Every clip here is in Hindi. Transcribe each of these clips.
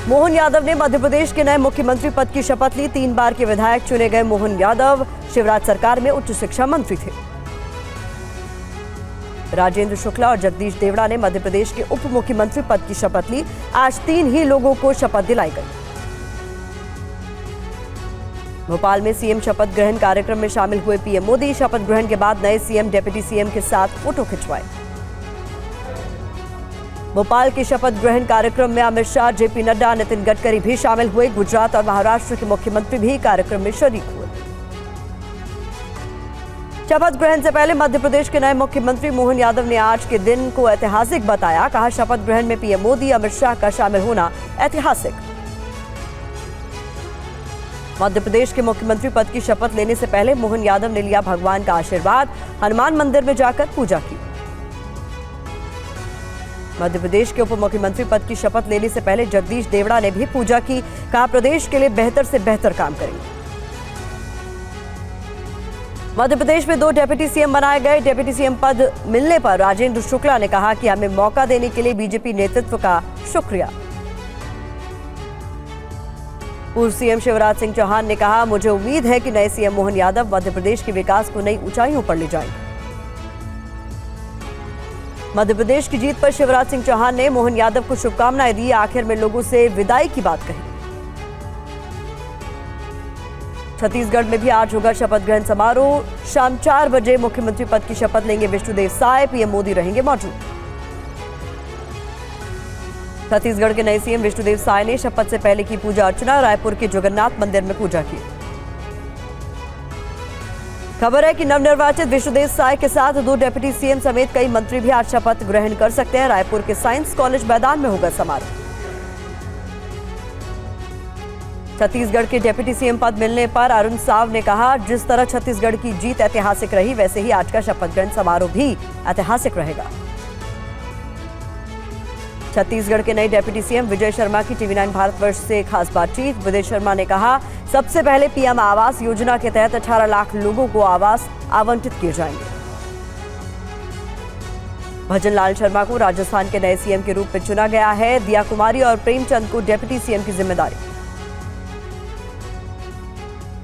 मोहन यादव ने मध्य प्रदेश के नए मुख्यमंत्री पद की शपथ ली। 3 बार के विधायक चुने गए मोहन यादव शिवराज सरकार में उच्च शिक्षा मंत्री थे। राजेंद्र शुक्ला और जगदीश देवड़ा ने मध्य प्रदेश के उप मुख्यमंत्री पद की शपथ ली। आज 3 ही लोगों को शपथ दिलाई गई। भोपाल में सीएम शपथ ग्रहण कार्यक्रम में शामिल हुए पीएम मोदी। शपथ ग्रहण के बाद नए सीएम डिप्टी सीएम के साथ फोटो खिंचवाए। भोपाल के शपथ ग्रहण कार्यक्रम में अमित शाह, जेपी नड्डा, नितिन गडकरी भी शामिल हुए। गुजरात और महाराष्ट्र के मुख्यमंत्री भी कार्यक्रम में शरीक हुए। शपथ ग्रहण से पहले मध्य प्रदेश के नए मुख्यमंत्री मोहन यादव ने आज के दिन को ऐतिहासिक बताया। कहा, शपथ ग्रहण में पीएम मोदी, अमित शाह का शामिल होना ऐतिहासिक। मध्य प्रदेश के मुख्यमंत्री पद की शपथ लेने से पहले मोहन यादव ने लिया भगवान का आशीर्वाद। हनुमान मंदिर में जाकर पूजा की। मध्य प्रदेश के उप मुख्यमंत्री पद की शपथ लेने से पहले जगदीश देवड़ा ने भी पूजा की। कहा, प्रदेश के लिए बेहतर से बेहतर काम करेंगे। मध्य प्रदेश में 2 डिप्टी सीएम बनाए गए। डिप्टी सीएम पद मिलने पर राजेंद्र शुक्ला ने कहा कि हमें मौका देने के लिए बीजेपी नेतृत्व का शुक्रिया। पूर्व सीएम शिवराज सिंह चौहान ने कहा, मुझे उम्मीद है कि नए सीएम मोहन यादव मध्य प्रदेश के विकास को नई ऊंचाइयों पर ले जाएंगे। मध्य प्रदेश की जीत पर शिवराज सिंह चौहान ने मोहन यादव को शुभकामनाएं दी। आखिर में लोगों से विदाई की बात कही। छत्तीसगढ़ में भी आज होगा शपथ ग्रहण समारोह। शाम 4 बजे मुख्यमंत्री पद की शपथ लेंगे विष्णुदेव साय। पीएम मोदी रहेंगे मौजूद। छत्तीसगढ़ के नए सीएम विष्णुदेव साय ने शपथ से पहले की पूजा अर्चना। रायपुर के जगन्नाथ मंदिर में पूजा की। खबर है कि नवनिर्वाचित विष्णुदेव साय के साथ 2 डिप्टी सीएम समेत कई मंत्री भी आज शपथ ग्रहण कर सकते हैं। रायपुर के साइंस कॉलेज मैदान में होगा समारोह। छत्तीसगढ़ के डिप्टी सीएम पद मिलने पर अरुण साव ने कहा, जिस तरह छत्तीसगढ़ की जीत ऐतिहासिक रही, वैसे ही आज का शपथ ग्रहण समारोह भी ऐतिहासिक रहेगा। छत्तीसगढ़ के नए डिप्टी सीएम विजय शर्मा की टीवी9 भारतवर्ष से खास बातचीत। विजय शर्मा ने कहा, सबसे पहले पीएम आवास योजना के तहत 18 लाख लोगों को आवास आवंटित किए जाएंगे। भजन लाल शर्मा को राजस्थान के नए सीएम के रूप में चुना गया है। दिया कुमारी और प्रेमचंद को डिप्टी सीएम की जिम्मेदारी।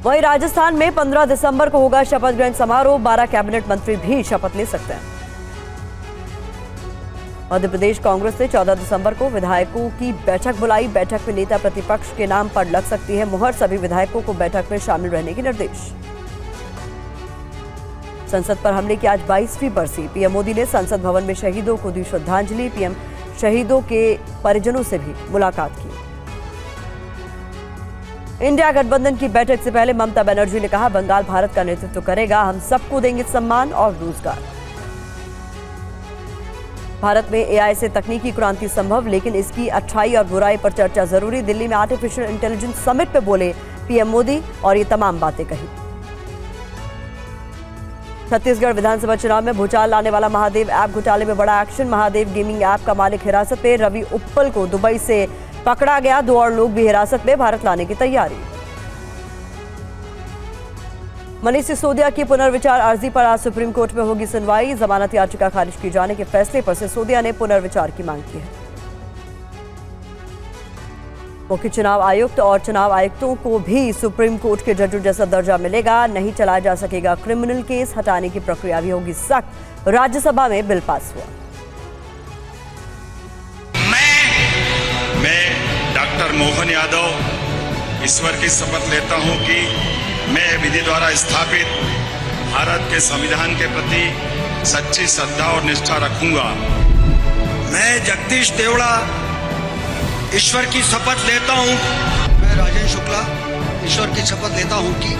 वहीं राजस्थान में 15 दिसंबर को होगा शपथ ग्रहण समारोह। 12 कैबिनेट मंत्री भी शपथ ले सकते हैं। मध्य प्रदेश कांग्रेस ने 14 दिसंबर को विधायकों की बैठक बुलाई। बैठक में नेता प्रतिपक्ष के नाम पर लग सकती है मुहर। सभी विधायकों को बैठक में शामिल रहने के निर्देश। संसद पर हमले की आज 22वीं बरसी। पीएम मोदी ने संसद भवन में शहीदों को दी श्रद्धांजलि। पीएम शहीदों के परिजनों से भी मुलाकात की। इंडिया गठबंधन की बैठक से पहले ममता बनर्जी ने कहा, बंगाल भारत का नेतृत्व करेगा। हम सबको देंगे सम्मान और रोजगार। भारत में एआई से तकनीकी क्रांति संभव, लेकिन इसकी अच्छाई और बुराई पर चर्चा जरूरी। दिल्ली में आर्टिफिशियल इंटेलिजेंस समिट पे बोले पीएम मोदी और ये तमाम बातें कही। छत्तीसगढ़ विधानसभा चुनाव में भूचाल लाने वाला महादेव ऐप घोटाले में बड़ा एक्शन। महादेव गेमिंग ऐप का मालिक हिरासत में। रवि उप्पल को दुबई से पकड़ा गया। 2 और लोग भी हिरासत में। भारत लाने की तैयारी। मनीष सिसोदिया की पुनर्विचार अर्जी पर आज सुप्रीम कोर्ट में होगी सुनवाई। जमानत याचिका खारिज किए जाने के फैसले पर सिसोदिया ने पुनर्विचार की मांग की है। मुख्य चुनाव आयुक्त और चुनाव आयुक्तों को भी सुप्रीम कोर्ट के जजों जैसा दर्जा मिलेगा। नहीं चलाया जा सकेगा क्रिमिनल केस। हटाने की प्रक्रिया भी होगी सख्त। राज्यसभा में बिल पास हुआ। मैं डॉक्टर मोहन यादव ईश्वर की शपथ लेता हूं कि मैं विधि द्वारा स्थापित भारत के संविधान के प्रति सच्ची श्रद्धा और निष्ठा रखूंगा। मैं जगदीश देवड़ा ईश्वर की शपथ लेता हूं। मैं राजेंद्र शुक्ला ईश्वर की शपथ लेता हूं कि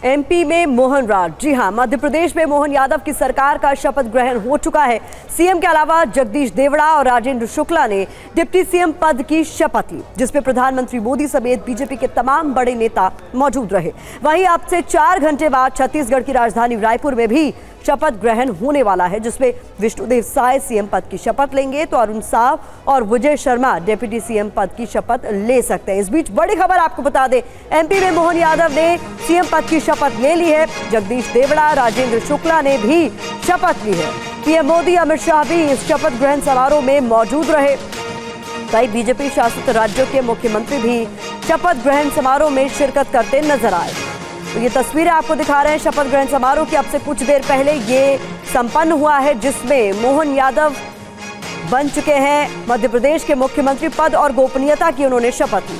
एमपी में मोहन राज। जी हां, मध्य प्रदेश में मोहन यादव की सरकार का शपथ ग्रहण हो चुका है। सीएम के अलावा जगदीश देवड़ा और राजेंद्र शुक्ला ने डिप्टी सीएम पद की शपथ ली, जिसमें प्रधानमंत्री मोदी समेत बीजेपी के तमाम बड़े नेता मौजूद रहे। वहीं अब से 4 घंटे बाद छत्तीसगढ़ की राजधानी रायपुर में भी शपथ ग्रहण होने वाला है, जिसमें विष्णुदेव साय सीएम पद की शपथ लेंगे तो अरुण साव और विजय शर्मा डिप्टी सीएम पद की शपथ ले सकते हैं। इस बीच बड़ी खबर आपको बता दें, एमपी में मोहन यादव ने सीएम पद की शपथ ले ली है। जगदीश देवड़ा, राजेंद्र शुक्ला ने भी शपथ ली है। पीएम मोदी, अमित शाह भी इस शपथ ग्रहण समारोह में मौजूद रहे। कई बीजेपी शासित राज्यों के मुख्यमंत्री भी शपथ ग्रहण समारोह में शिरकत करते नजर आए। तो ये तस्वीरें आपको दिखा रहे हैं शपथ ग्रहण समारोह की। अब से कुछ देर पहले ये संपन्न हुआ है, जिसमें मोहन यादव बन चुके हैं मध्य प्रदेश के मुख्यमंत्री। पद और गोपनीयता की उन्होंने शपथ ली।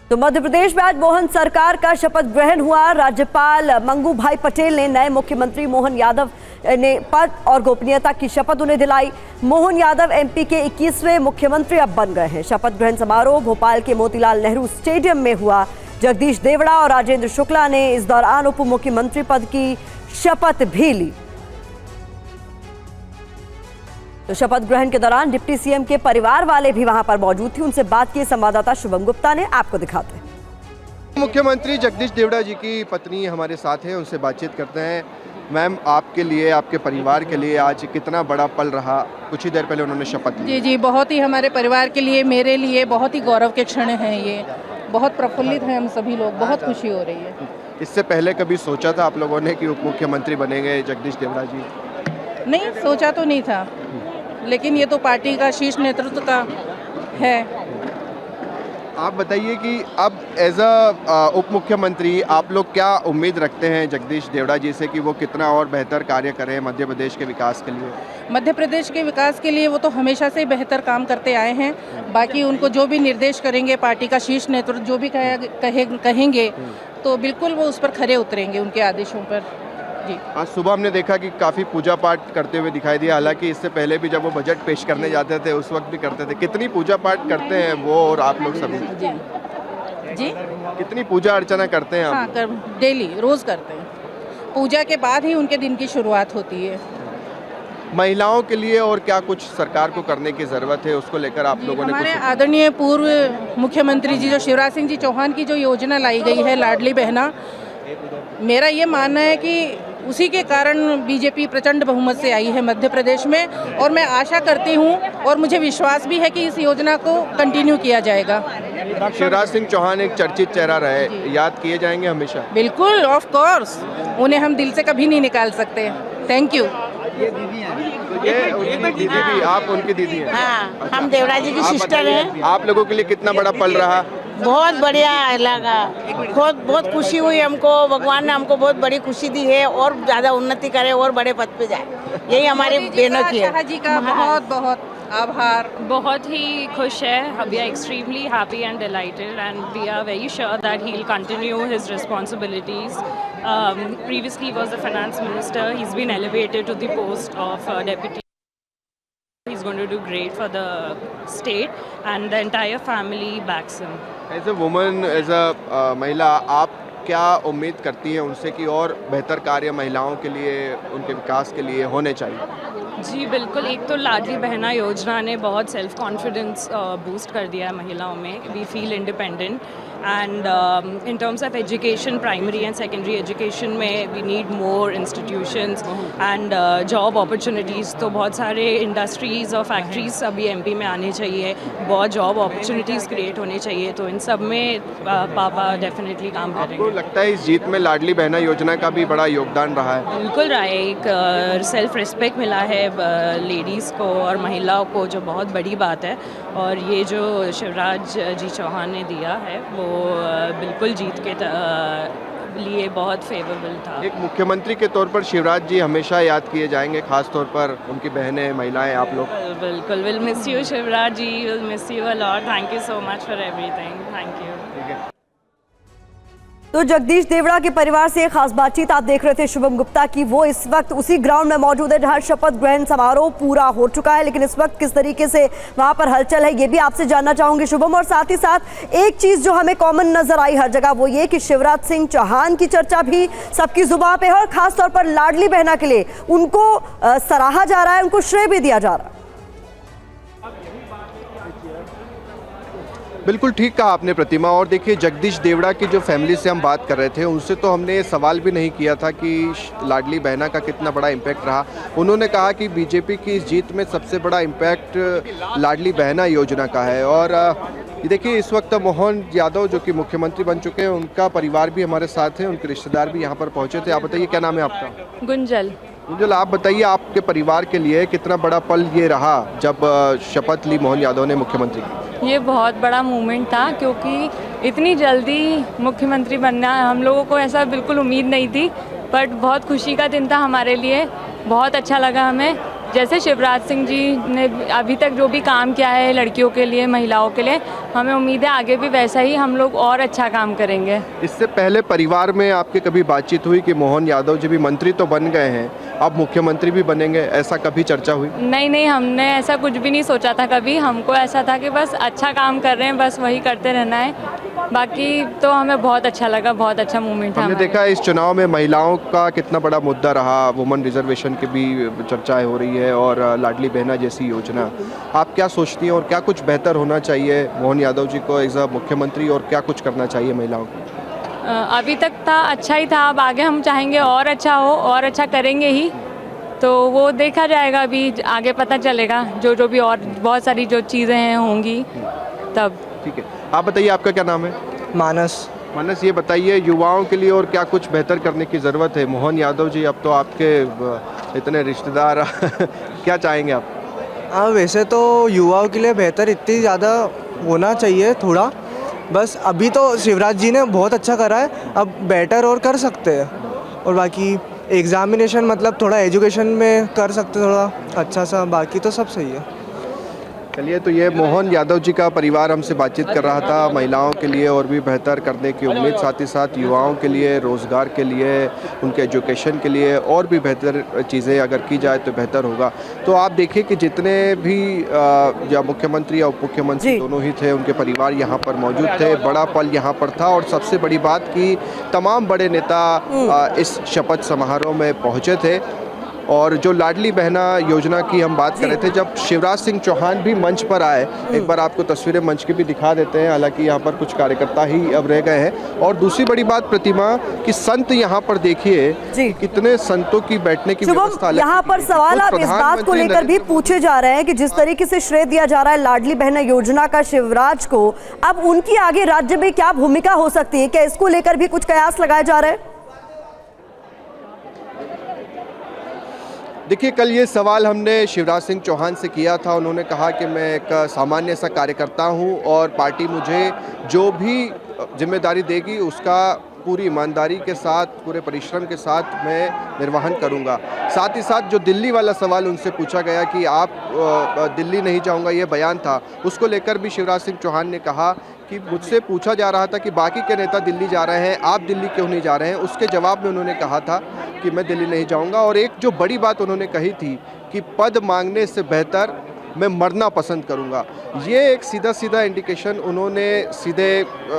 तो मध्य प्रदेश में आज मोहन सरकार का शपथ ग्रहण हुआ। राज्यपाल मंगू भाई पटेल ने नए मुख्यमंत्री मोहन यादव ने पद और गोपनीयता की शपथ उन्हें दिलाई। मोहन यादव एमपी के 21वें मुख्यमंत्री अब बन गए हैं। शपथ ग्रहण समारोह भोपाल के मोतीलाल नेहरू स्टेडियम में हुआ। जगदीश देवड़ा और राजेंद्र शुक्ला ने इस दौरान उप मुख्यमंत्री पद की शपथ भी ली। तो शपथ ग्रहण के दौरान डिप्टी सीएम के परिवार वाले भी वहां पर मौजूद थे। उनसे बात की संवाददाता शुभम गुप्ता ने, आपको दिखाते हैं। मुख्यमंत्री जगदीश देवड़ा जी की पत्नी हमारे साथ हैं, उनसे बातचीत करते हैं। मैम, आपके लिए, आपके परिवार के लिए आज कितना बड़ा पल रहा? कुछ ही देर पहले उन्होंने शपथ ली। जी, बहुत ही हमारे परिवार के लिए, मेरे लिए बहुत ही गौरव के क्षण हैं ये। बहुत प्रफुल्लित हैं हम सभी लोग, बहुत खुशी हो रही है। इससे पहले कभी सोचा था आप लोगों ने कि उप मुख्यमंत्री बनेंगे जगदीश देवड़ा जी? नहीं, सोचा तो नहीं था, लेकिन ये तो पार्टी का शीर्ष नेतृत्व का है। आप बताइए कि अब एज अ उप मुख्यमंत्री आप लोग क्या उम्मीद रखते हैं जगदीश देवड़ा जी से कि वो कितना और बेहतर कार्य करें मध्य प्रदेश के विकास के लिए? मध्य प्रदेश के विकास के लिए वो तो हमेशा से बेहतर काम करते आए हैं। बाकी उनको जो भी निर्देश करेंगे, पार्टी का शीर्ष नेतृत्व जो भी कहेंगे तो बिल्कुल वो उस पर खरे उतरेंगे, उनके आदेशों पर। जी, आज सुबह हमने देखा कि काफ़ी पूजा पाठ करते हुए दिखाई दिया। हालांकि इससे पहले भी जब वो बजट पेश करने जाते थे उस वक्त भी करते थे। कितनी पूजा पाठ करते हैं वो और आप लोग सभी? जी जी, कितनी पूजा अर्चना करते हैं आप? हाँ, डेली, रोज़ करते हैं। पूजा के बाद ही उनके दिन की शुरुआत होती है। महिलाओं के लिए और क्या कुछ सरकार को करने की ज़रूरत है, उसको लेकर आप लोगों ने हमारे आदरणीय पूर्व मुख्यमंत्री जी जो शिवराज सिंह जी चौहान की जो योजना लाई गई है लाडली बहना, मेरा ये मानना है कि उसी के कारण बीजेपी प्रचंड बहुमत से आई है मध्य प्रदेश में। और मैं आशा करती हूँ और मुझे विश्वास भी है कि इस योजना को कंटिन्यू किया जाएगा। शिवराज सिंह चौहान एक चर्चित चेहरा रहे, याद किए जाएंगे हमेशा? बिल्कुल, ऑफ कोर्स, उन्हें हम दिल से कभी नहीं निकाल सकते। Thank you. ये उनकी दीदी भी, आप उनकी दीदी हैं? हाँ, हम देवड़ा जी की सिस्टर हैं। आप लोगों के लिए कितना बड़ा पल रहा? बहुत बढ़िया लगा, बहुत खुशी हुई हमको। भगवान ने हमको बहुत बड़ी खुशी दी है और ज़्यादा उन्नति करे और बड़े पद पे जाए, यही हमारी बहनों की है। शाह जी का बहुत बहुत आभार। बहुत ही खुश है। We are extremely happy and delighted and we are very sure that he will continue his responsibilities. Previously he was the finance minister. He's been elevated to the post of deputy. He's going to do great for the state and the entire family backs him. As a woman, as a महिला, आप क्या उम्मीद करती हैं उनसे कि और बेहतर कार्य महिलाओं के लिए, उनके विकास के लिए होने चाहिए? जी बिल्कुल, एक तो लाडली बहना योजना ने बहुत सेल्फ कॉन्फिडेंस बूस्ट कर दिया है महिलाओं में। We feel independent and in terms of education, primary and secondary education में we need more institutions and job opportunities. तो बहुत सारे इंडस्ट्रीज़ और फैक्ट्रीज अभी एमपी में आने चाहिए, बहुत जॉब अपॉर्चुनिटीज़ क्रिएट होनी चाहिए। तो इन सब में पापा डेफिनेटली काम करेंगे। लगता है इस जीत में लाडली बहना योजना का भी बड़ा योगदान रहा है? बिल्कुल रहा है। एक सेल्फ रिस्पेक्ट मिला है लेडीज़ को और महिलाओं को, जो बहुत बड़ी बात है। और ये जो शिवराज जी चौहान ने दिया है वो बिल्कुल जीत के लिए बहुत फेवरेबल था। एक मुख्यमंत्री के तौर पर शिवराज जी हमेशा याद किए जाएंगे, खास तौर पर उनकी बहनें, महिलाएं, आप लोग। बिल्कुल, will miss you Shivraj ji, will miss you a lot. Thank you so much for everything. Thank you. तो जगदीश देवड़ा के परिवार से खास बातचीत आप देख रहे थे शुभम गुप्ता की। वो इस वक्त उसी ग्राउंड में मौजूद है जहां शपथ ग्रहण समारोह पूरा हो चुका है, लेकिन इस वक्त किस तरीके से वहां पर हलचल है ये भी आपसे जानना चाहूंगी शुभम। और साथ ही साथ एक चीज जो हमें कॉमन नजर आई हर जगह, वो ये कि शिवराज सिंह चौहान की चर्चा भी सबकी जुबान पे है और खासतौर पर लाडली बहना के लिए उनको सराहा जा रहा है, उनको श्रेय भी दिया जा रहा है। बिल्कुल ठीक कहा आपने प्रतिमा। और देखिए जगदीश देवड़ा की जो फैमिली से हम बात कर रहे थे उनसे तो हमने ये सवाल भी नहीं किया था कि लाडली बहना का कितना बड़ा इम्पैक्ट रहा। उन्होंने कहा कि बीजेपी की इस जीत में सबसे बड़ा इम्पैक्ट लाडली बहना योजना का है। और ये देखिए इस वक्त मोहन यादव जो कि मुख्यमंत्री बन चुके हैं, उनका परिवार भी हमारे साथ है, उनके रिश्तेदार भी यहाँ पर पहुँचे थे। आप बताइए क्या नाम है आपका? गुंजल। गुंजल, आप बताइए आपके परिवार के लिए कितना बड़ा पल ये रहा जब शपथ ली मोहन यादव ने मुख्यमंत्री की? ये बहुत बड़ा मूवमेंट था, क्योंकि इतनी जल्दी मुख्यमंत्री बनना हम लोगों को ऐसा बिल्कुल उम्मीद नहीं थी। बट बहुत खुशी का दिन था हमारे लिए, बहुत अच्छा लगा हमें। जैसे शिवराज सिंह जी ने अभी तक जो भी काम किया है लड़कियों के लिए, महिलाओं के लिए, हमें उम्मीद है आगे भी वैसा ही हम लोग और अच्छा काम करेंगे। इससे पहले परिवार में आपके कभी बातचीत हुई कि मोहन यादव जी भी मंत्री तो बन गए हैं, अब मुख्यमंत्री भी बनेंगे, ऐसा कभी चर्चा हुई? नहीं, हमने ऐसा कुछ भी नहीं सोचा था कभी। हमको ऐसा था कि बस अच्छा काम कर रहे हैं, बस वही करते रहना है। बाकी तो हमें बहुत अच्छा लगा, बहुत अच्छा मूवमेंट था। हमने देखा इस चुनाव में महिलाओं का कितना बड़ा मुद्दा रहा, वुमन रिजर्वेशन की भी चर्चाएं हो रही है और लाडली बहना जैसी योजना। आप क्या सोचती हैं और क्या कुछ बेहतर होना चाहिए मोहन यादव जी को एज अ मुख्यमंत्री, और क्या कुछ करना चाहिए महिलाओं को? अभी तक था अच्छा ही था, अब आगे हम चाहेंगे और अच्छा हो, और अच्छा करेंगे ही। तो वो देखा जाएगा, अभी आगे पता चलेगा जो भी और बहुत सारी जो चीज़ें हैं होंगी तब। ठीक है, आप बताइए आपका क्या नाम है? मानस। मानस, ये बताइए युवाओं के लिए और क्या कुछ बेहतर करने की ज़रूरत है? मोहन यादव जी अब तो आपके इतने रिश्तेदार क्या चाहेंगे आप? हाँ, वैसे तो युवाओं के लिए बेहतर इतनी ज़्यादा होना चाहिए थोड़ा, बस अभी तो शिवराज जी ने बहुत अच्छा करा है, अब बेटर और कर सकते हैं। और बाकी एग्ज़ामिनेशन मतलब थोड़ा एजुकेशन में कर सकते थोड़ा अच्छा सा, बाकी तो सब सही है। चलिए, तो ये मोहन यादव जी का परिवार हमसे बातचीत कर रहा था। महिलाओं के लिए और भी बेहतर करने की उम्मीद, साथ ही साथ युवाओं के लिए रोज़गार के लिए, उनके एजुकेशन के लिए और भी बेहतर चीज़ें अगर की जाए तो बेहतर होगा। तो आप देखिए कि जितने भी या मुख्यमंत्री या उप मुख्यमंत्री दोनों ही थे, उनके परिवार यहाँ पर मौजूद थे। बड़ा पल यहाँ पर था और सबसे बड़ी बात कि तमाम बड़े नेता इस शपथ समारोह में पहुँचे थे। और जो लाडली बहना योजना की हम बात कर रहे थे, जब शिवराज सिंह चौहान भी मंच पर आए, एक बार आपको तस्वीरें मंच की भी दिखा देते हैं, हालांकि यहाँ पर कुछ कार्यकर्ता ही अब रह गए हैं। और दूसरी बड़ी बात प्रतिमा कि संत यहाँ पर देखिए कितने संतों की बैठने की व्यवस्था। यहाँ पर सवाल अब इस बात को लेकर भी पूछे जा रहे हैं कि जिस तरीके से श्रेय दिया जा रहा है लाडली बहना योजना का शिवराज को, अब उनकी आगे राज्य में क्या भूमिका हो सकती है? क्या इसको लेकर भी कुछ कयास लगाए जा रहे हैं? देखिए, कल ये सवाल हमने शिवराज सिंह चौहान से किया था। उन्होंने कहा कि मैं एक सामान्य सा कार्यकर्ता हूं और पार्टी मुझे जो भी जिम्मेदारी देगी उसका पूरी ईमानदारी के साथ, पूरे परिश्रम के साथ मैं निर्वहन करूंगा। साथ ही साथ जो दिल्ली वाला सवाल उनसे पूछा गया कि आप दिल्ली नहीं जाऊंगा, ये बयान था, उसको लेकर भी शिवराज सिंह चौहान ने कहा कि मुझसे पूछा जा रहा था कि बाकी के नेता दिल्ली जा रहे हैं, आप दिल्ली क्यों नहीं जा रहे हैं? उसके जवाब में उन्होंने कहा था कि मैं दिल्ली नहीं जाऊंगा। और एक जो बड़ी बात उन्होंने कही थी कि पद मांगने से बेहतर मैं मरना पसंद करूंगा। ये एक सीधा इंडिकेशन उन्होंने सीधे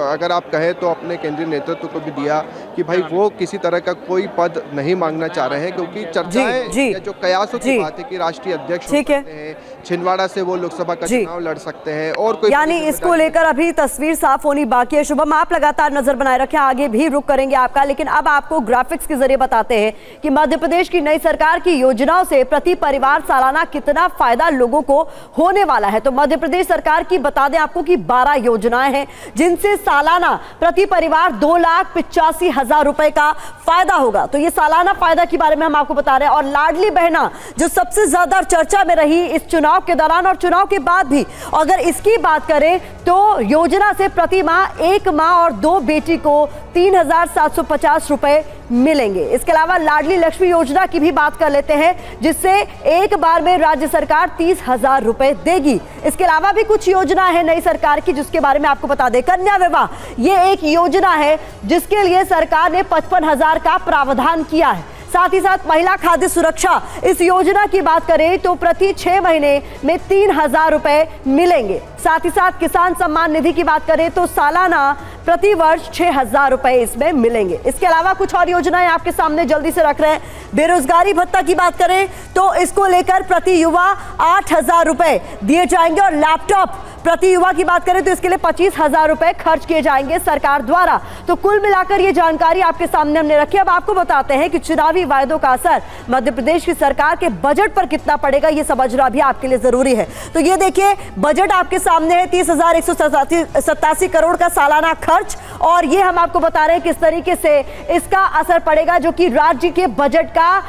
अगर आप कहें तो अपने केंद्रीय नेतृत्व को भी दिया कि भाई वो किसी तरह का कोई पद नहीं मांगना चाह रहे हैं, क्योंकि चर्चाएं जो कयासों की बात है कि राष्ट्रीय अध्यक्ष हो सकते हैं, छिंदवाड़ा से वो लोकसभा का चुनाव लड़ सकते हैं, और कोई यानी इसको लेकर अभी तस्वीर साफ होनी बाकी है। शुभम, आप लगातार नजर बनाए रखें, आगे भी रुक करेंगे आपका, लेकिन अब आपको ग्राफिक्स के जरिए बताते हैं कि मध्य प्रदेश की नई सरकार की योजनाओं से प्रति परिवार सालाना कितना फायदा लोगों को होने वाला है। तो मध्य प्रदेश सरकार की बता दें आपको कि 12 योजनाएं हैं जिनसे सालाना प्रति परिवार 2,85,000 रुपए का फायदा होगा। तो ये सालाना फायदा के बारे में हम आपको बता रहे हैं। और लाडली बहना जो सबसे ज्यादा चर्चा में रही इस चुनाव के दौरान और चुनाव के बाद भी, अगर इसकी बात करें तो योजना से प्रति माह एक मां और 2 बेटी को 3,750 रुपए मिलेंगे। इसके अलावा लाडली लक्ष्मी योजना की भी बात कर लेते हैं, जिससे एक बार में राज्य सरकार 30,000 रुपए देगी। इसके अलावा भी कुछ योजना है नई सरकार की जिसके बारे में आपको बता दें। कन्या विवाह ये एक योजना है जिसके लिए सरकार ने 55,000 का प्रावधान किया है। साथ ही साथ महिला खाद्य सुरक्षा, इस योजना की बात करें तो प्रति 6 महीने में 3,000 रुपए मिलेंगे। साथ ही साथ किसान सम्मान निधि की बात करें तो सालाना प्रति वर्ष 6,000 रुपए इसमें मिलेंगे। इसके अलावा कुछ और योजनाएं आपके सामने जल्दी से रख रहे हैं। बेरोजगारी भत्ता की बात करें तो इसको लेकर प्रति युवा 8,000 रुपए दिए जाएंगे और लैपटॉप प्रति युवा की बात करें तो इसके लिए 25,000 रुपए खर्च किए जाएंगे सरकार द्वारा। तो कुल मिलाकर ये जानकारी आपके सामने हमने रखी। अब आपको बताते हैं कि चुनावी वायदों का असर मध्य प्रदेश की सरकार के बजट पर कितना पड़ेगा, ये समझना भी आपके लिए जरूरी है। तो ये देखिए, बजट आपके सामने है, 30,187 करोड़ का सालाना खर्च, और ये हम आपको बता रहे हैं किस तरीके से इसका असर पड़ेगा, जो कि राज्य के बजट का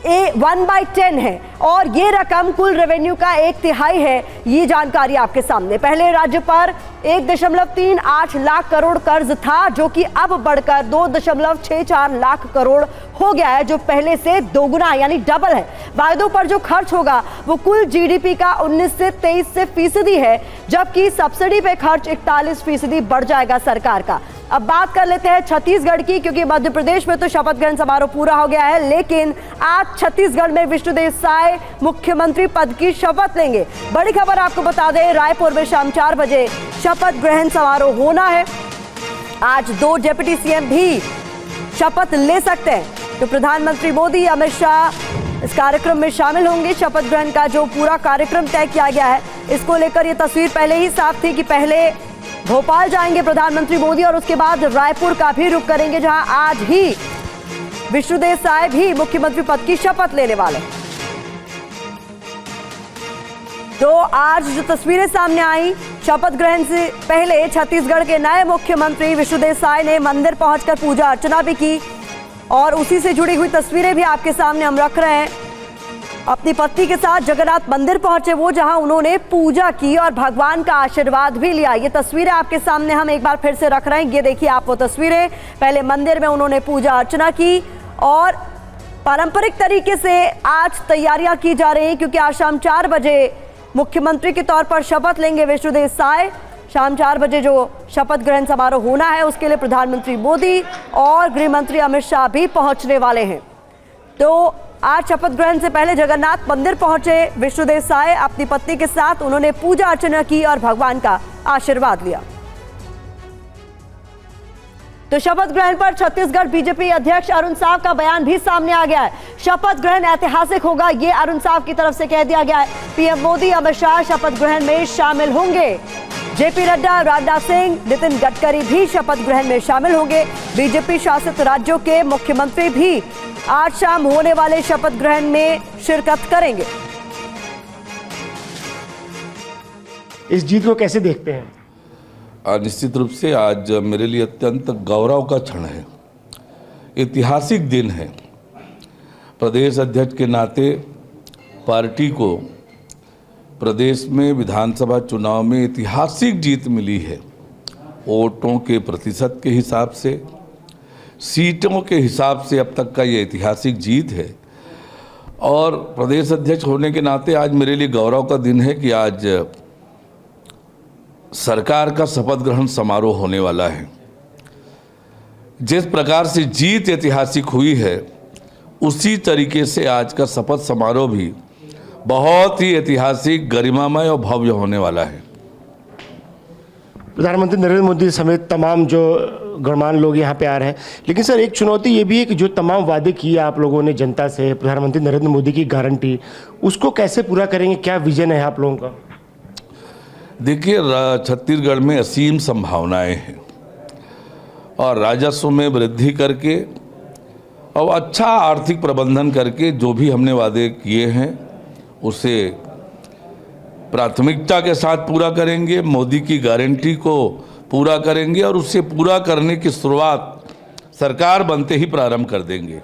1/10 है, और ये रकम कुल रेवेन्यू का 1/3 है। ये जानकारी आपके सामने। पहले राज्य पर 1.38 लाख करोड़ कर्ज था, जो कि अब बढ़कर 2.64 लाख करोड़ हो गया है, जो पहले से दोगुना यानी डबल है। वायदों पर जो खर्च होगा वो कुल जीडीपी का 19 से 23% है, जबकि सब्सिडी पे खर्च 41% बढ़ जाएगा सरकार का। अब बात कर लेते हैं छत्तीसगढ़ की, क्योंकि मध्य प्रदेश में तो शपथ ग्रहण समारोह पूरा हो गया है, लेकिन आज छत्तीसगढ़ में विष्णुदेव साय मुख्यमंत्री पद की शपथ लेंगे। बड़ी खबर आपको बता दें, रायपुर में शाम 4 बजे शपथ ग्रहण समारोह होना है। आज 2 डिप्टी सीएम भी शपथ ले सकते हैं। तो प्रधानमंत्री मोदी, अमित शाह इस कार्यक्रम में शामिल होंगे। शपथ ग्रहण का जो पूरा कार्यक्रम तय किया गया है, इसको लेकर ये तस्वीर पहले ही साफ थी कि पहले भोपाल जाएंगे प्रधानमंत्री मोदी और उसके बाद रायपुर का भी रुख करेंगे, जहां आज ही विष्णुदेव साय भी मुख्यमंत्री पद की शपथ लेने वाले। तो आज जो तस्वीरें सामने आई, शपथ ग्रहण से पहले छत्तीसगढ़ के नए मुख्यमंत्री विष्णुदेव साय ने मंदिर पहुंचकर पूजा अर्चना भी की, और उसी से जुड़ी हुई तस्वीरें भी आपके सामने हम रख रहे हैं। अपनी पत्नी के साथ जगन्नाथ मंदिर पहुंचे वो, जहां उन्होंने पूजा की और भगवान का आशीर्वाद भी लिया। ये तस्वीरें आपके सामने हम एक बार फिर से रख रहे हैं। ये देखिए आप वो तस्वीरें, पहले मंदिर में उन्होंने पूजा अर्चना की, और पारंपरिक तरीके से आज तैयारियां की जा रही हैं, क्योंकि आज शाम 4 बजे मुख्यमंत्री के तौर पर शपथ लेंगे विष्णुदेव साय। शाम 4 बजे जो शपथ ग्रहण समारोह होना है, उसके लिए प्रधानमंत्री मोदी और गृह मंत्री अमित शाह भी पहुंचने वाले हैं। तो आज शपथ ग्रहण से पहले जगन्नाथ मंदिर पहुंचे विष्णुदेव साय अपनी पत्नी के साथ। उन्होंने पूजा अर्चना की और भगवान का आशीर्वाद लिया। तो शपथ ग्रहण पर छत्तीसगढ़ बीजेपी अध्यक्ष अरुण साव का बयान भी सामने आ गया है। शपथ ग्रहण ऐतिहासिक होगा, ये अरुण साव की तरफ से कह दिया गया है। पीएम मोदी, अमित शाह शपथ ग्रहण में शामिल होंगे। जेपी नड्डा, राजनाथ सिंह, नितिन गडकरी भी शपथ ग्रहण में शामिल होंगे। बीजेपी शासित राज्यों के मुख्यमंत्री भी आज शाम होने वाले शपथ ग्रहण में शिरकत करेंगे। इस जीत को कैसे देखते हैं? निश्चित रूप से आज मेरे लिए अत्यंत गौरव का क्षण है, ऐतिहासिक दिन है। प्रदेश अध्यक्ष के नाते पार्टी को प्रदेश में विधानसभा चुनाव में ऐतिहासिक जीत मिली है। वोटों के प्रतिशत के हिसाब से, सीटों के हिसाब से अब तक का ये ऐतिहासिक जीत है, और प्रदेश अध्यक्ष होने के नाते आज मेरे लिए गौरव का दिन है कि आज सरकार का शपथ ग्रहण समारोह होने वाला है। जिस प्रकार से जीत ऐतिहासिक हुई है, उसी तरीके से आज का शपथ समारोह भी बहुत ही ऐतिहासिक, गरिमामय और भव्य होने वाला है। प्रधानमंत्री नरेंद्र मोदी समेत तमाम जो गणमान्य लोग यहाँ पे आ रहे हैं, लेकिन सर एक चुनौती ये भी है कि जो तमाम वादे किए आप लोगों ने जनता से, प्रधानमंत्री नरेंद्र मोदी की गारंटी, उसको कैसे पूरा करेंगे? क्या विजन है आप लोगों का? देखिए, छत्तीसगढ़ में असीम संभावनाएं हैं, और राजस्व में वृद्धि करके और अच्छा आर्थिक प्रबंधन करके जो भी हमने वादे किए हैं उसे प्राथमिकता के साथ पूरा करेंगे। मोदी की गारंटी को पूरा करेंगे, और उससे पूरा करने की शुरुआत सरकार बनते ही प्रारंभ कर देंगे।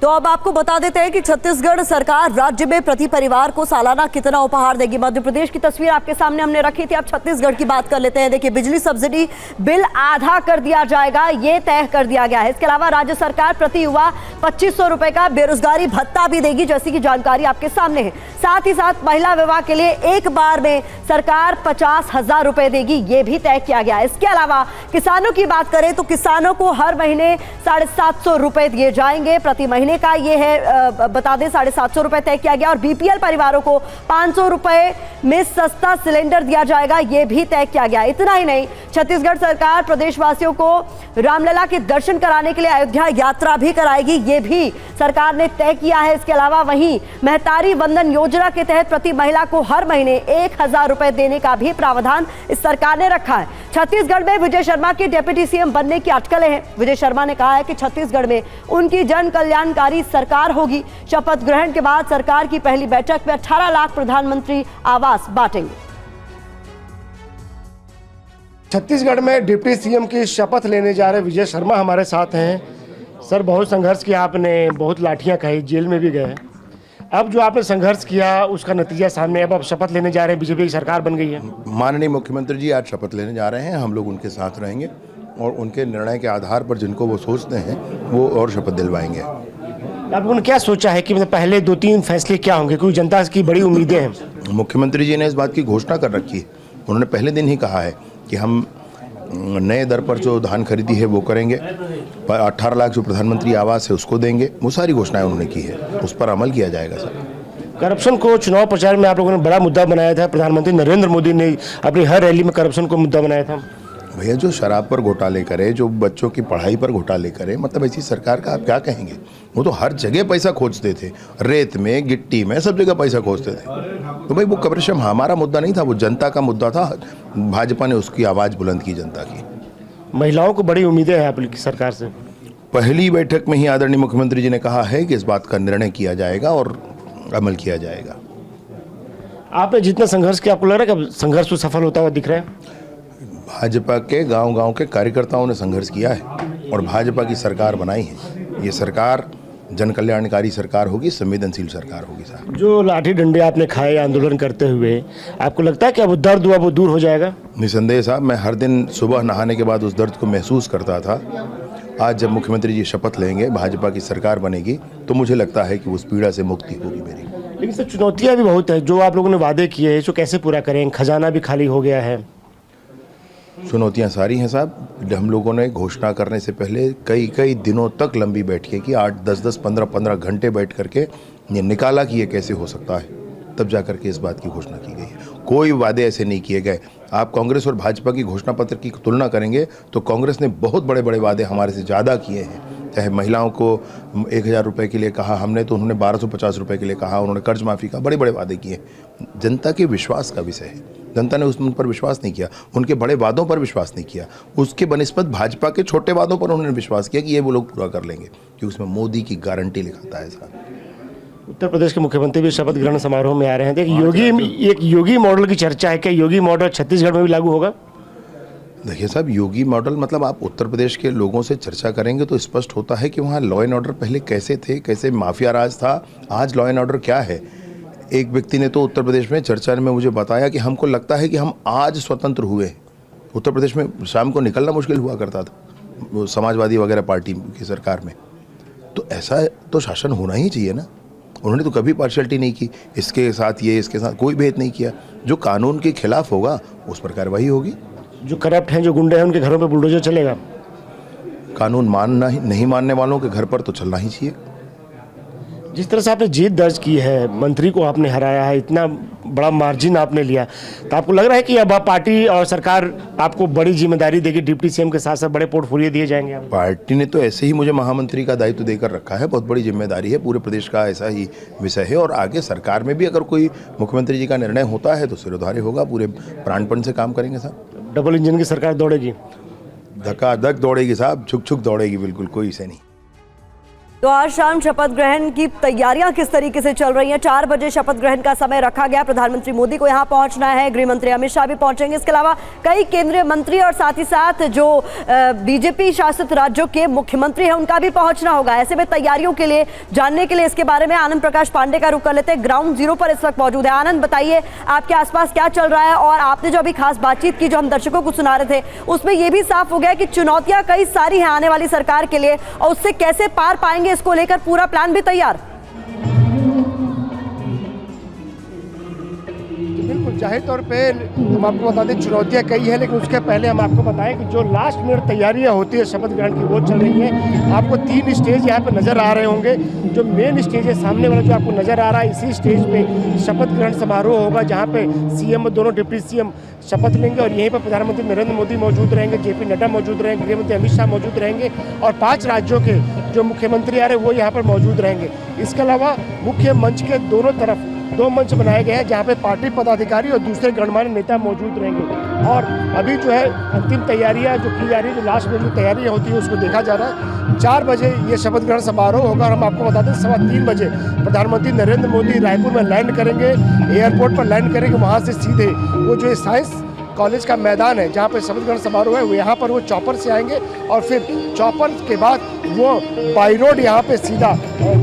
तो अब आपको बता देते हैं कि छत्तीसगढ़ सरकार राज्य में प्रति परिवार को सालाना कितना उपहार देगी। मध्य प्रदेश की तस्वीर आपके सामने हमने रखी थी, अब छत्तीसगढ़ की बात कर लेते हैं। देखिए, बिजली सब्सिडी बिल आधा कर दिया जाएगा, ये तय कर दिया गया है। इसके अलावा राज्य सरकार प्रति युवा 2500 रुपए का बेरोजगारी भत्ता भी देगी, जैसी की जानकारी आपके सामने है। साथ ही साथ महिला विवाह के लिए एक बार में सरकार 50,000 रुपए देगी, ये भी तय किया गया है। इसके अलावा किसानों की बात करें तो किसानों को हर महीने 750 रुपए दिए जाएंगे प्रति महीने का, ये है बता दें 750 रुपए तय किया गया। और बीपीएल परिवारों को 500 रुपए में सस्ता सिलेंडर दिया जाएगा, ये भी तय किया गया। इतना ही नहीं, छत्तीसगढ़ सरकार प्रदेशवासियों को रामलला के दर्शन कराने के लिए अयोध्या यात्रा भी कराएगी, ये भी सरकार ने तय किया है। इसके अलावा वहीं महतारी वंदन योजना योजना के तहत प्रति महिला को हर महीने 1,000 रुपए देने का भी प्रावधान इस सरकार ने रखा है। छत्तीसगढ़ में विजय शर्मा की डिप्टी सीएम बनने की अटकलें हैं। विजय शर्मा ने कहा है कि छत्तीसगढ़ में उनकी जन कल्याणकारी सरकार होगी। शपथ ग्रहण के बाद सरकार की पहली बैठक में 18 लाख प्रधानमंत्री आवास बांटेंगे। छत्तीसगढ़ में डिप्टी सीएम की शपथ लेने जा रहे विजय शर्मा हमारे साथ हैं। सर, बहुत संघर्ष किया आपने, बहुत लाठियां खाई, जेल में भी गए। अब जो आपने संघर्ष किया उसका नतीजा सामने, अब आप शपथ लेने जा रहे हैं, बीजेपी की सरकार बन गई है। माननीय मुख्यमंत्री जी आज शपथ लेने जा रहे हैं, हम लोग उनके साथ रहेंगे और उनके निर्णय के आधार पर जिनको वो सोचते हैं वो और शपथ दिलवाएंगे। आप लोगों ने क्या सोचा है कि मतलब पहले 2-3 फैसले क्या होंगे, क्योंकि जनता की बड़ी उम्मीदें हैं। मुख्यमंत्री जी ने इस बात की घोषणा कर रखी है। उन्होंने पहले दिन ही कहा है कि हम नए दर पर जो धान खरीदी है वो करेंगे, 18 लाख जो प्रधानमंत्री आवास है उसको देंगे। वो सारी घोषणाएं उन्होंने की है, उस पर अमल किया जाएगा सर। करप्शन को चुनाव प्रचार में आप लोगों ने बड़ा मुद्दा बनाया था। प्रधानमंत्री नरेंद्र मोदी ने अपनी हर रैली में करप्शन को मुद्दा बनाया था। भैया, जो शराब पर घोटाले करे, जो बच्चों की पढ़ाई पर घोटाले करे, मतलब ऐसी सरकार का आप क्या कहेंगे। वो तो हर जगह पैसा खोजते थे, रेत में, गिट्टी में, सब जगह पैसा खोजते थे। तो भाई वो करप्शन हमारा मुद्दा नहीं था, वो जनता का मुद्दा था। भाजपा ने उसकी आवाज़ बुलंद की जनता की। महिलाओं को बड़ी उम्मीदें हैं आपकी सरकार से। पहली बैठक में ही आदरणीय मुख्यमंत्री जी ने कहा है कि इस बात का निर्णय किया जाएगा और अमल किया जाएगा। आपने जितना संघर्ष किया, आपको लग रहा है कि संघर्ष तो सफल होता हुआ दिख रहा है? भाजपा के गांव-गांव के कार्यकर्ताओं ने संघर्ष किया है और भाजपा की सरकार बनाई है। ये सरकार जन कल्याणकारी सरकार होगी, संवेदनशील सरकार होगी साहब। जो लाठी डंडे आपने खाए आंदोलन करते हुए, आपको लगता है कि अब वो दर्द हुआ वो दूर हो जाएगा? निसंदेह साहब, मैं हर दिन सुबह नहाने के बाद उस दर्द को महसूस करता था। आज जब मुख्यमंत्री जी शपथ लेंगे, भाजपा की सरकार बनेगी, तो मुझे लगता है कि उस पीड़ा से मुक्ति होगी मेरी। लेकिन सर, चुनौतियाँ भी बहुत है। जो आप लोगों ने वादे किए हैं, कैसे पूरा करें? खजाना भी खाली हो गया है। चुनौतियां सारी हैं साहब। हम लोगों ने घोषणा करने से पहले कई दिनों तक लंबी बैठकें की, 8-10, 15 घंटे बैठ करके ये निकाला कि ये कैसे हो सकता है, तब जा करके इस बात की घोषणा की गई है। कोई वादे ऐसे नहीं किए गए। आप कांग्रेस और भाजपा की घोषणा पत्र की तुलना करेंगे तो कांग्रेस ने बहुत बड़े बड़े वादे हमारे से ज़्यादा किए हैं। चाहे महिलाओं को 1,000 रुपये के लिए कहा हमने, तो उन्होंने 1,250 रुपये के लिए कहा। उन्होंने कर्ज माफ़ी का बड़े बड़े वादे किए। जनता के विश्वास का विषय है। जनता ने उन पर विश्वास नहीं किया, उनके बड़े वादों पर विश्वास नहीं किया। उसके बनिस्बत भाजपा के छोटे वादों पर उन्होंने विश्वास किया कि ये वो लोग पूरा कर लेंगे, क्योंकि उसमें मोदी की गारंटी लिखाता है साहब। उत्तर प्रदेश के मुख्यमंत्री भी शपथ ग्रहण समारोह में आ रहे हैं। एक योगी मॉडल की चर्चा है, क्या योगी मॉडल छत्तीसगढ़ में भी लागू होगा? देखिए साहब, योगी मॉडल मतलब आप उत्तर प्रदेश के लोगों से चर्चा करेंगे तो स्पष्ट होता है कि वहाँ लॉ एंड ऑर्डर पहले कैसे थे, कैसे माफिया राज था, आज लॉ एंड ऑर्डर क्या है। एक व्यक्ति ने तो उत्तर प्रदेश में चर्चा में मुझे बताया कि हमको लगता है कि हम आज स्वतंत्र हुए। उत्तर प्रदेश में शाम को निकलना मुश्किल हुआ करता था समाजवादी वगैरह पार्टी की सरकार में। तो ऐसा तो शासन होना ही चाहिए ना। उन्होंने तो कभी पार्शियलिटी नहीं की, इसके साथ ये, इसके साथ कोई भेद नहीं किया। जो कानून के खिलाफ होगा उस पर कार्रवाई होगी। जो करप्ट हैं, जो गुंडे हैं, उनके घरों पर बुलडोजर चलेगा। कानून मानना ही नहीं, मानने वालों के घर पर तो चलना ही चाहिए। जिस तरह से आपने जीत दर्ज की है, मंत्री को आपने हराया है, इतना बड़ा मार्जिन आपने लिया, तो आपको लग रहा है कि अब पार्टी और सरकार आपको बड़ी जिम्मेदारी देगी, डिप्टी सीएम के साथ साथ बड़े पोर्टफोलियो दिए जाएंगे? पार्टी ने तो ऐसे ही मुझे महामंत्री का दायित्व देकर रखा है। बहुत बड़ी जिम्मेदारी है, पूरे प्रदेश का ऐसा ही विषय है। और आगे सरकार में भी अगर कोई मुख्यमंत्री जी का निर्णय होता है तो सिरोधार्य होगा, पूरे प्राणपण से काम करेंगे साहब। डबल इंजन की सरकार दौड़ेगी, धक्का-धक दौड़ेगी साहब, छुक दौड़ेगी, बिल्कुल कोई से नहीं। तो आज शाम शपथ ग्रहण की तैयारियां किस तरीके से चल रही हैं? 4 बजे शपथ ग्रहण का समय रखा गया। प्रधानमंत्री मोदी को यहां पहुंचना है, गृह मंत्री अमित शाह भी पहुंचेंगे। इसके अलावा कई केंद्रीय मंत्री और साथ ही साथ जो बीजेपी शासित राज्यों के मुख्यमंत्री हैं उनका भी पहुंचना होगा। ऐसे में तैयारियों के लिए जानने के लिए इसके बारे में आनंद प्रकाश पांडे का रुख कर लेते हैं। ग्राउंड जीरो पर इस वक्त मौजूद है। आनंद, बताइए आपके आसपास क्या चल रहा है? और आपने जो अभी खास बातचीत की जो हम दर्शकों को सुना रहे थे, उसमें यह भी साफ हो गया कि चुनौतियां कई सारी हैं आने वाली सरकार के लिए, और उससे कैसे पार पाएंगे इसको लेकर पूरा प्लान भी तैयार। बिल्कुल, जाहिर तौर पे हम आपको बता दें चुनौतियां कई है, लेकिन उसके पहले हम आपको बताएं कि जो लास्ट मिनट तैयारियां होती है शपथ ग्रहण की वो चल रही है। आपको 3 स्टेज यहाँ पे नजर आ रहे होंगे। जो मेन स्टेज है सामने वाला जो आपको नजर आ रहा है, इसी स्टेज पे शपथ ग्रहण समारोह होगा, जहाँ पे सीएम, दोनों डिप्टी सीएम शपथ लेंगे और यहीं पर प्रधानमंत्री नरेंद्र मोदी मौजूद रहेंगे, जेपी नड्डा मौजूद रहेंगे, गृहमंत्री अमित शाह मौजूद रहेंगे और 5 राज्यों के जो मुख्यमंत्री आ रहे हैं वो यहाँ पर मौजूद रहेंगे। इसके अलावा मुख्य मंच के दोनों तरफ 2 मंच बनाए गए हैं जहाँ पे पार्टी पदाधिकारी और दूसरे गणमान्य नेता मौजूद रहेंगे। और अभी जो है अंतिम तैयारियाँ जो की जा रही है, जो लास्ट में जो तैयारियाँ होती है उसको देखा जा रहा है। 4 बजे ये शपथ ग्रहण समारोह होगा और हम आपको बता दें 3:15 बजे प्रधानमंत्री नरेंद्र मोदी रायपुर में लैंड करेंगे, एयरपोर्ट पर लैंड करेंगे। वहाँ से सीधे वो जो साइंस कॉलेज का मैदान है जहाँ पे शपथ ग्रहण समारोह है, वो यहाँ पर वो चॉपर से आएंगे और फिर चॉपर के बाद वो बाई रोड यहाँ पे सीधा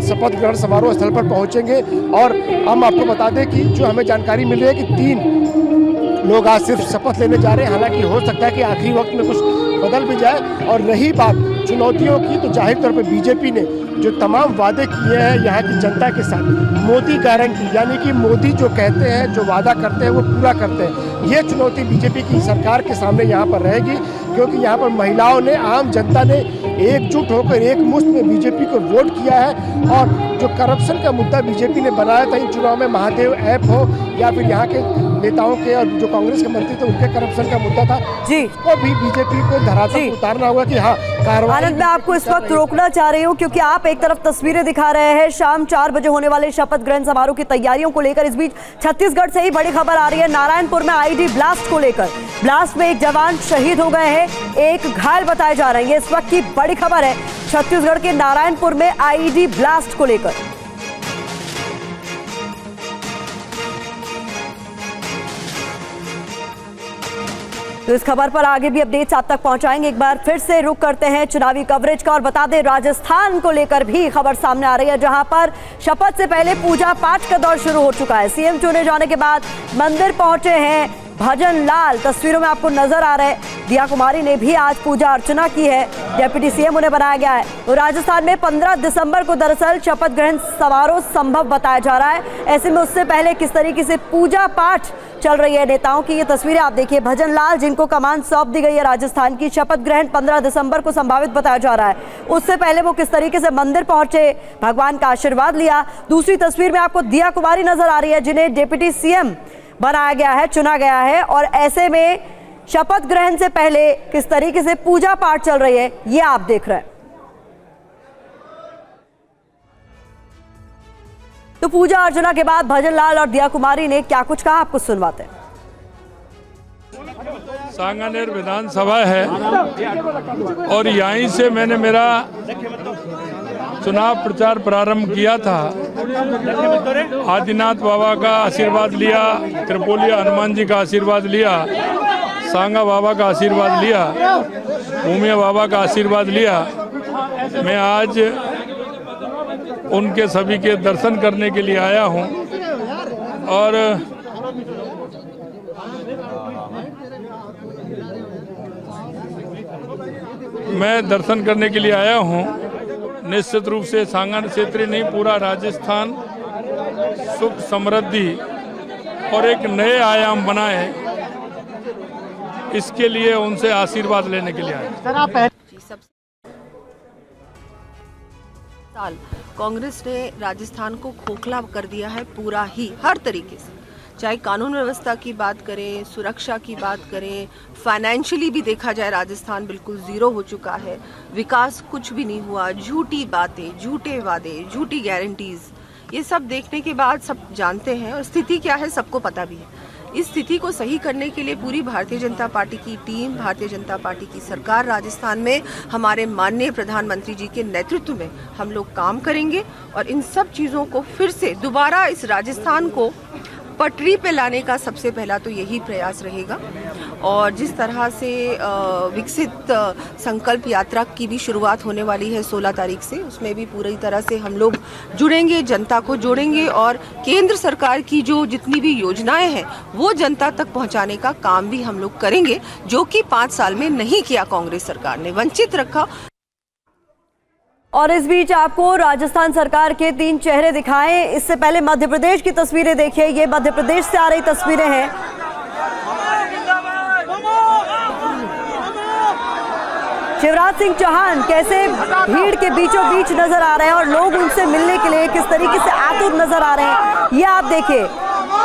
शपथ ग्रहण समारोह स्थल पर पहुँचेंगे। और हम आपको बता दें कि जो हमें जानकारी मिली है कि 3 लोग आज सिर्फ शपथ लेने जा रहे हैं। हालांकि हो सकता है कि आखिरी वक्त में कुछ बदल भी जाए। और रही बात चुनौतियों की, तो जाहिर तौर पर बीजेपी ने जो तमाम वादे किए हैं यहाँ की जनता के साथ, मोदी गारंटी, यानी कि मोदी जो कहते हैं, जो वादा करते हैं वो पूरा करते हैं, ये चुनौती बीजेपी की सरकार के सामने यहाँ पर रहेगी। क्योंकि यहाँ पर महिलाओं ने, आम जनता ने एकजुट होकर एक मुश्त में बीजेपी को वोट किया है। और जो करप्शन का मुद्दा बीजेपी ने बनाया था इन चुनाव में, महादेव ऐप हो या फिर यहाँ के नेताओं के और जो कांग्रेस के मंत्री थे उनके करप्शन का मुद्दा था जी, वो भी बीजेपी को धरातल पर उतारना होगा कि हाँ कार्रवाई। आनंद, मैं आपको इस वक्त रोकना चाह रही हूँ क्योंकि आप एक तरफ तस्वीरें दिखा रहे हैं शाम 4 बजे होने वाले शपथ ग्रहण समारोह की तैयारियों को लेकर। इस बीच छत्तीसगढ़ से ही बड़ी खबर आ रही है नारायणपुर में आईईडी ब्लास्ट को लेकर। ब्लास्ट में एक जवान शहीद हो गए हैं, एक घायल बताए जा रहे हैं। ये इस वक्त की बड़ी खबर है छत्तीसगढ़ के नारायणपुर में आईईडी ब्लास्ट को लेकर। तो इस खबर पर आगे भी अपडेट्स आप तक पहुंचाएंगे। एक बार फिर से रुक करते हैं चुनावी कवरेज का और बता दें राजस्थान को लेकर भी खबर सामने आ रही है, जहां पर शपथ से पहले पूजा पाठ का दौर शुरू हो चुका है। सीएम चुने जाने के बाद मंदिर पहुंचे हैं भजन लाल, तस्वीरों में आपको नजर आ रहे हैं। दिया कुमारी ने भी आज पूजा अर्चना की है, डिप्टी सीएम उन्हें बनाया गया है। तो राजस्थान में 15 दिसंबर को दरअसल शपथ ग्रहण समारोह संभव बताया जा रहा है। ऐसे में उससे पहले किस तरीके से पूजा पाठ चल रही है नेताओं की, ये तस्वीरें आप देखिए। भजन लाल जिनको कमान सौंप दी गई है राजस्थान की, शपथ ग्रहण 15 दिसंबर को संभावित बताया जा रहा है। उससे पहले वो किस तरीके से मंदिर पहुंचे, भगवान का आशीर्वाद लिया। दूसरी तस्वीर में आपको दिया कुमारी नजर आ रही है जिन्हें डिप्टी सीएम बनाया गया है, चुना गया है। और ऐसे में शपथ ग्रहण से पहले किस तरीके से पूजा पाठ चल रही है ये आप देख रहे हैं। तो पूजा अर्चना के बाद भजन लाल और दिया कुमारी ने क्या कुछ कहा, आपको सुनवाते हैं। सांगानेर विधानसभा है और यहीं से मैंने मेरा चुनाव प्रचार प्रारंभ किया था। आदिनाथ बाबा का आशीर्वाद लिया, त्रिपोलिया हनुमान जी का आशीर्वाद लिया, सांगा बाबा का आशीर्वाद लिया, भूमिया बाबा का आशीर्वाद लिया। मैं आज उनके सभी के दर्शन करने के लिए आया हूं और मैं दर्शन करने के लिए आया हूं। निश्चित रूप से सांगन क्षेत्र नहीं, पूरा राजस्थान सुख समृद्धि और एक नए आयाम बनाए, इसके लिए उनसे आशीर्वाद लेने के लिए आए। साल कांग्रेस ने राजस्थान को खोखला कर दिया है पूरा ही, हर तरीके से, चाहे कानून व्यवस्था की बात करें, सुरक्षा की बात करें, फाइनेंशियली भी देखा जाए राजस्थान बिल्कुल जीरो हो चुका है। विकास कुछ भी नहीं हुआ, झूठी बातें, झूठे वादे, झूठी गारंटीज, ये सब देखने के बाद सब जानते हैं और स्थिति क्या है सबको पता भी है। इस स्थिति को सही करने के लिए पूरी भारतीय जनता पार्टी की टीम, भारतीय जनता पार्टी की सरकार राजस्थान में हमारे माननीय प्रधानमंत्री जी के नेतृत्व में हम लोग काम करेंगे और इन सब चीज़ों को फिर से दोबारा इस राजस्थान को पटरी पे लाने का सबसे पहला तो यही प्रयास रहेगा। और जिस तरह से विकसित संकल्प यात्रा की भी शुरुआत होने वाली है 16 तारीख से, उसमें भी पूरी तरह से हम लोग जुड़ेंगे, जनता को जोड़ेंगे और केंद्र सरकार की जो जितनी भी योजनाएं हैं वो जनता तक पहुंचाने का काम भी हम लोग करेंगे, जो कि 5 साल में नहीं किया कांग्रेस सरकार ने, वंचित रखा। और इस बीच आपको राजस्थान सरकार के 3 चेहरे दिखाएं। इससे पहले मध्य प्रदेश की तस्वीरें देखिए, ये मध्य प्रदेश से आ रही तस्वीरें हैं। शिवराज सिंह चौहान कैसे भीड़ के बीचों बीच नजर आ रहे हैं और लोग उनसे मिलने के लिए किस तरीके से आतुर नजर आ रहे हैं, ये आप देखिए।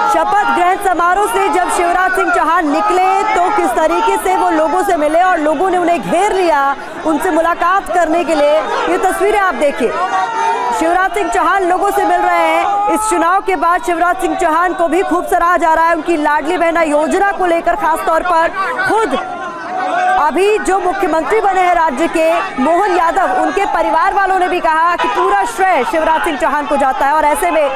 शपथ ग्रहण समारोह से जब शिवराज सिंह चौहान निकले तो किस तरीके से वो लोगों से मिले और लोगों ने उन्हें घेर लिया उनसे मुलाकात करने के लिए, ये तस्वीरें आप देखिए। शिवराज सिंह चौहान लोगों से मिल रहे हैं। इस चुनाव के बाद शिवराज सिंह चौहान को भी खूब सराहा जा रहा है। उनकी लाडली बहना योजना को लेकर खासतौर पर खुद अभी जो मुख्यमंत्री बने हैं राज्य के मोहन यादव, उनके परिवार वालों ने भी कहा कि पूरा श्रेय शिवराज सिंह चौहान को जाता है। और ऐसे में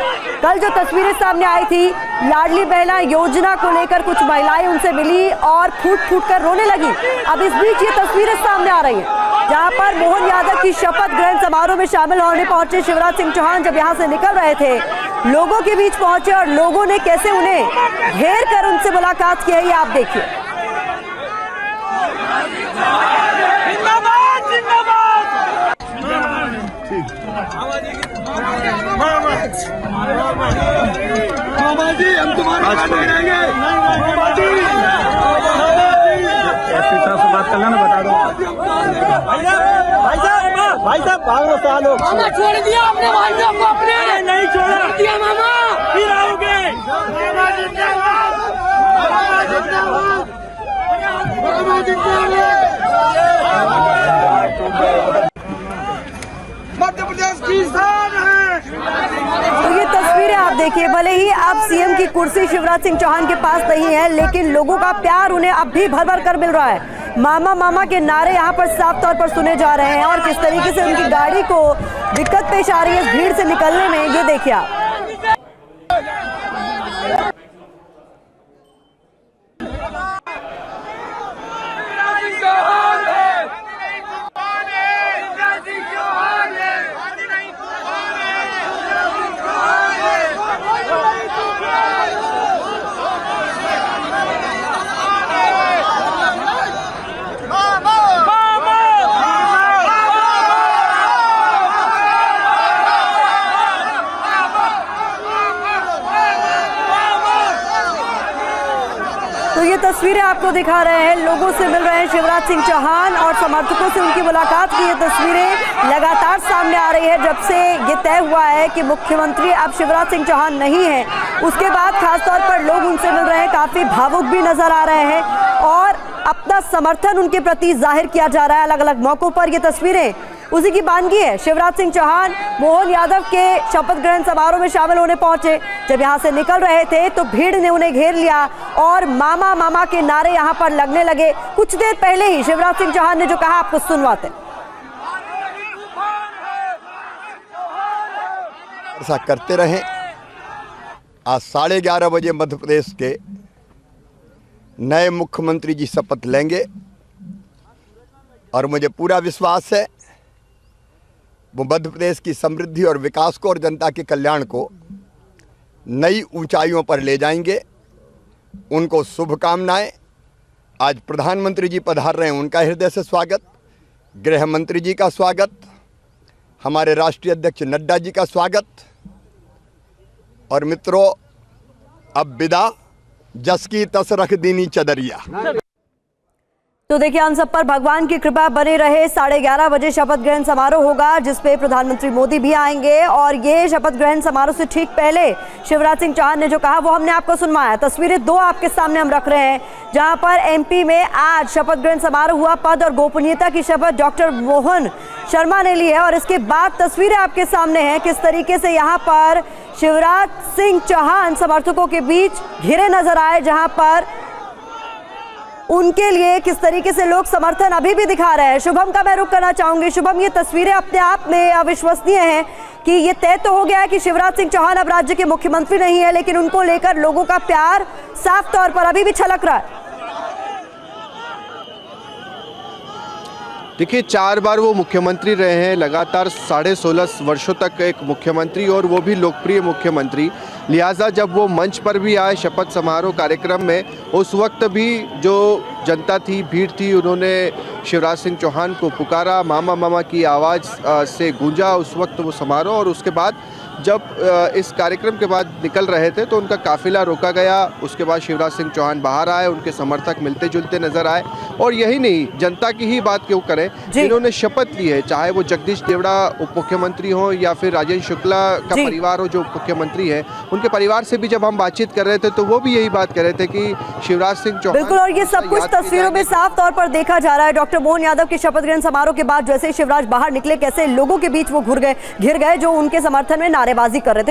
कल जो तस्वीरें सामने आई थी, लाडली बहना योजना को लेकर कुछ महिलाएं उनसे मिली और फूट फूट कर रोने लगी। अब इस बीच ये तस्वीरें सामने आ रही हैं जहां पर मोहन यादव की शपथ ग्रहण समारोह में शामिल होने पहुंचे शिवराज सिंह चौहान। जब यहां से निकल रहे थे, लोगों के बीच पहुंचे और लोगों ने कैसे उन्हें घेर कर उनसे मुलाकात की है, ये आप देखिए। हम तुम्हारे साथ रहेंगे। बात कर लेना, बता दो भाई साहब भाग लो सालो। मामा छोड़ दिया अपने भाई साहब को, अपने नहीं छोड़ा दिया मामा, फिर आओगे। मामा जिंदाबाद, मामा जिंदाबाद, मामा जिंदाबाद। मध्य प्रदेश की शान है। तो ये तस्वीरें आप देखिए, भले ही अब सीएम की कुर्सी शिवराज सिंह चौहान के पास नहीं है, लेकिन लोगों का प्यार उन्हें अब भी भर भर कर मिल रहा है। मामा मामा के नारे यहाँ पर साफ तौर पर सुने जा रहे हैं और किस तरीके से उनकी गाड़ी को दिक्कत पेश आ रही है इस भीड़ से निकलने में, ये देखिए आप। तो ये तस्वीरें आपको दिखा रहे हैं, लोगों से मिल रहे हैं शिवराज सिंह चौहान और समर्थकों से उनकी मुलाकात की ये तस्वीरें लगातार सामने आ रही है। जब से ये तय हुआ है कि मुख्यमंत्री अब शिवराज सिंह चौहान नहीं है, उसके बाद खासतौर पर लोग उनसे मिल रहे हैं, काफी भावुक भी नजर आ रहे हैं और अपना समर्थन उनके प्रति जाहिर किया जा रहा है अलग अलग मौकों पर। ये तस्वीरें उसी की बानगी है। शिवराज सिंह चौहान मोहन यादव के शपथ ग्रहण समारोह में शामिल होने पहुंचे। जब यहां से निकल रहे थे तो भीड़ ने उन्हें घेर लिया और मामा मामा के नारे यहां पर लगने लगे। कुछ देर पहले ही शिवराज सिंह चौहान ने जो कहा आपको सुनवाते। ऐसा करते रहें। आज 11:30 बजे मध्य प्रदेश के नए मुख्यमंत्री जी शपथ लेंगे और मुझे पूरा विश्वास है वो मध्य प्रदेश की समृद्धि और विकास को और जनता के कल्याण को नई ऊंचाइयों पर ले जाएंगे। उनको शुभकामनाएं। आज प्रधानमंत्री जी पधार रहे हैं, उनका हृदय से स्वागत, गृह मंत्री जी का स्वागत, हमारे राष्ट्रीय अध्यक्ष नड्डा जी का स्वागत। और मित्रों, अब विदा, जस की तस रख दीनी चदरिया। तो देखिए, हम सब पर भगवान की कृपा बने रहे। 11:30 बजे शपथ ग्रहण समारोह होगा जिसपे प्रधानमंत्री मोदी भी आएंगे और ये शपथ ग्रहण समारोह से ठीक पहले शिवराज सिंह चौहान ने जो कहा वो हमने आपको सुनवाया। तस्वीरें दो आपके सामने हम रख रहे हैं जहां पर एमपी में आज शपथ ग्रहण समारोह हुआ। पद और गोपनीयता की शपथ डॉक्टर मोहन शर्मा ने ली है और इसके बाद तस्वीरें आपके सामने हैं किस तरीके से यहाँ पर शिवराज सिंह चौहान समर्थकों के बीच घिरे नजर आए, जहां पर उनके लिए किस तरीके से लोग समर्थन अभी भी दिखा रहे हैं। शुभम का मैं रुख करना चाहूंगी। शुभम, ये तस्वीरें अपने आप में अविश्वसनीय हैं कि ये तय तो हो गया है कि शिवराज सिंह चौहान अब राज्य के मुख्यमंत्री नहीं है, लेकिन उनको लेकर लोगों का प्यार साफ तौर पर अभी भी छलक रहा है। देखिए, 4 बार वो मुख्यमंत्री रहे हैं, लगातार 16.5 वर्षों तक एक मुख्यमंत्री और वो भी लोकप्रिय मुख्यमंत्री। लिहाजा जब वो मंच पर भी आए शपथ समारोह कार्यक्रम में, उस वक्त भी जो जनता थी, भीड़ थी, उन्होंने शिवराज सिंह चौहान को पुकारा, मामा मामा की आवाज़ से गूंजा उस वक्त वो समारोह। और उसके बाद जब इस कार्यक्रम के बाद निकल रहे थे तो उनका काफिला रोका गया। उसके बाद शिवराज सिंह चौहान बाहर आए, उनके समर्थक मिलते जुलते नजर आए। और यही नहीं, जनता की ही बात क्यों करें, जिन्होंने शपथ ली है, चाहे वो जगदीश देवड़ा उप मुख्यमंत्री हो या फिर राजेंद्र शुक्ला का परिवार हो जो उप मुख्यमंत्री है, उनके परिवार से भी जब हम बातचीत कर रहे थे तो वो भी यही बात कर रहे थे कि शिवराज सिंह चौहान। बिल्कुल, और ये सब कुछ तस्वीरों में साफ तौर पर देखा जा रहा है। डॉक्टर मोहन यादव के शपथ ग्रहण समारोह के बाद जैसे शिवराज बाहर निकले, कैसे लोगों के बीच वो घिर गए, जो उनके समर्थन में नारेबाजी कर रहे थे।